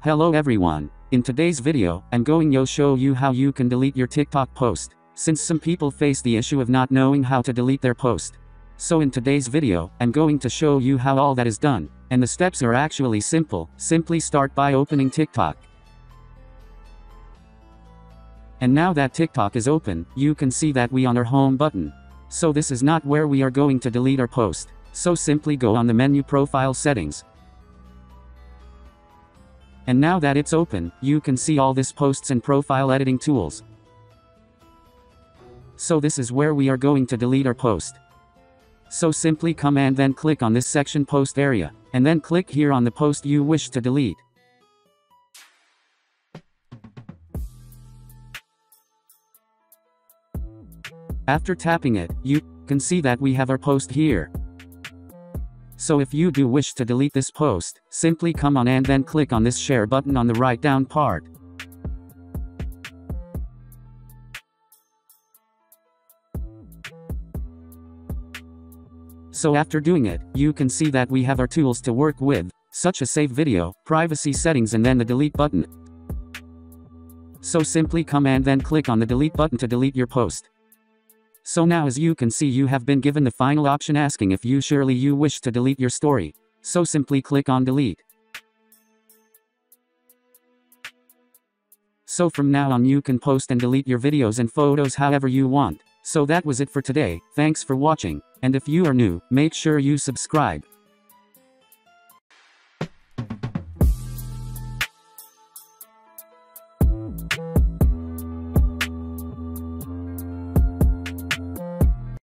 Hello everyone, in today's video, I'm going to show you how you can delete your TikTok post, since some people face the issue of not knowing how to delete their post. So in today's video, I'm going to show you how all that is done, and the steps are actually simple. Simply start by opening TikTok. And now that TikTok is open, you can see that we on our home button. So this is not where we are going to delete our post. So simply go on the menu profile settings. And now that it's open, you can see all this posts and profile editing tools. So this is where we are going to delete our post. So simply come and then click on this section post area, and then click here on the post you wish to delete. After tapping it, you can see that we have our post here. So if you do wish to delete this post, simply come on and then click on this share button on the right down part. So after doing it, you can see that we have our tools to work with, such as save video, privacy settings, and then the delete button. So simply come and then click on the delete button to delete your post. So now as you can see, you have been given the final option asking if you wish to delete your story. So simply click on delete. So from now on you can post and delete your videos and photos however you want. So that was it for today. Thanks for watching, and if you are new, make sure you subscribe.